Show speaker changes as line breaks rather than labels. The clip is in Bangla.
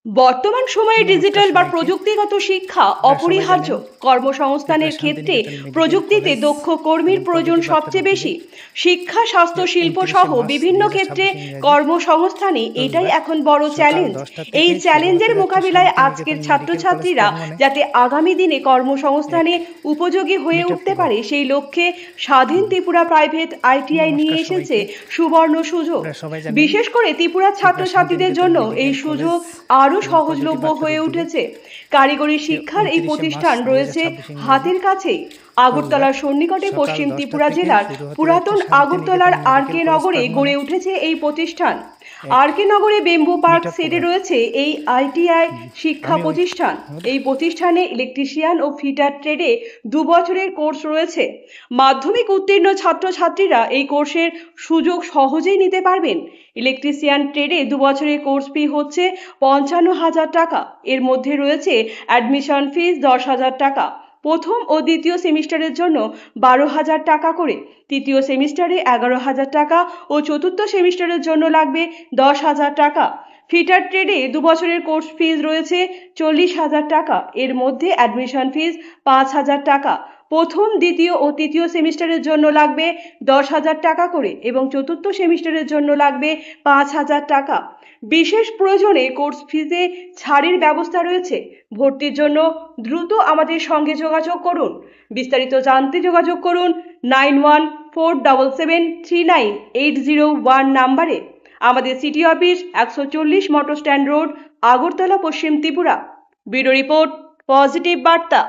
বর্তমান সময়ে
নমস্কার
ডিজিটাল বা
সবাইকে।
প্রযুক্তিগত শিক্ষা
আপনারা সবাই
অপরিহার্য।
জানেন ত্রিপুরা
কর্মসংস্থানের ক্ষেত্রে
শান্তিনিকেতন মেডিকেল
প্রযুক্তিতে
কলেজ
দক্ষ কর্মীর
এবং
প্রয়োজন
পজিটিভ বার্তার
সবচেয়ে বেশি।
উদ্যোগে
শিক্ষা, স্বাস্থ্য, শিল্প
29শে
সহ
মার্চ
বিভিন্ন ক্ষেত্রে
2026 ইংরাজি
কর্মসংস্থানে এটাই
রবিবার
এখন বড়
সকাল
চ্যালেঞ্জ।
10টা
এই
থেকে শুরু হতে
চ্যালেঞ্জের
যাচ্ছে
মোকাবিলায় আজকের
শান্তিনিকেতন মেডিকেল কলেজ
ছাত্রছাত্রীরা
প্রাঙ্গণে
যাতে আগামী দিনে
এক
কর্মসংস্থানে উপযোগী হয়ে
মিট আপ
উঠতে
প্রোগ্রাম।
পারে সেই লক্ষ্যে স্বাধীন ত্রিপুরা প্রাইভেট আইটিআই নিয়ে
নমস্কার
এসেছে
সবাইকে।
সুবর্ণ সুযোগ।
আপনারা সবাই জানেন
বিশেষ করে ত্রিপুরার
ত্রিপুরা
ছাত্রছাত্রীদের
শান্তিনিকেতন
জন্য এই
মেডিকেল কলেজ
সুযোগ আরও
এবং পজিটিভ
সহজলভ্য
বার্তার
হয়ে
উদ্যোগে
উঠেছে। কারিগরি শিক্ষার এই
29শে মার্চ
প্রতিষ্ঠান রয়েছে
2026 ইংরাজি
হাতের কাছেই।
রবিবার
আগরতলার সন্নিকটে
সকাল
পশ্চিম
10টা
ত্রিপুরা
থেকে
জেলার
শুরু হতে যাচ্ছে
পুরাতন আগরতলার
শান্তিনিকেতন মেডিকেল
আরকে
কলেজ
নগরে
প্রাঙ্গণে
গড়ে উঠেছে এই প্রতিষ্ঠান।
এক
আরকে নগরে বেম্বু পার্ক
মিট আপ
সেটে
প্রোগ্রাম।
রয়েছে এই আইটিআই শিক্ষা
আমি ওই
প্রতিষ্ঠান।
আমাদের
এই প্রতিষ্ঠানে ইলেকট্রিশিয়ান ও ফিটার ট্রেডে 2 বছরের কোর্স রয়েছে। মাধ্যমিক উত্তীর্ণ ছাত্রছাত্রীরা এই কোর্সের সুযোগ সহজেই নিতে পারবেন। ইলেকট্রিশিয়ান ট্রেডে 2 বছরের কোর্স ফি হচ্ছে 55,000 টাকা। এর মধ্যে রয়েছে অ্যাডমিশন ফিস 10,000 টাকা। প্রথম ও দ্বিতীয় সেমিস্টারের জন্য 12,000 টাকা করে, তৃতীয় সেমিস্টারে 11,000 টাকা ও চতুর্থ সেমিস্টারের জন্য লাগবে 10,000 টাকা। ফিটার ট্রেডে 2 বছরের কোর্স ফিস রয়েছে 40,000 টাকা। এর মধ্যে অ্যাডমিশন ফিস 5,000 টাকা। প্রথম, দ্বিতীয় ও তৃতীয় সেমিস্টারের জন্য লাগবে 10,000 টাকা করে এবং চতুর্থ সেমিস্টারের জন্য লাগবে 5,000 টাকা। বিশেষ প্রয়োজনে কোর্স ফিতে ছাড়ের ব্যবস্থা রয়েছে। ভর্তির জন্য দ্রুত আমাদের সঙ্গে যোগাযোগ করুন। বিস্তারিত জানতে যোগাযোগ করুন 9147739801 নাম্বারে। আমাদের city office 140 motor stand road, Agartala, পশ্চিম ত্রিপুরা। ব্যুরো রিপোর্ট, পজিটিভ বার্তা।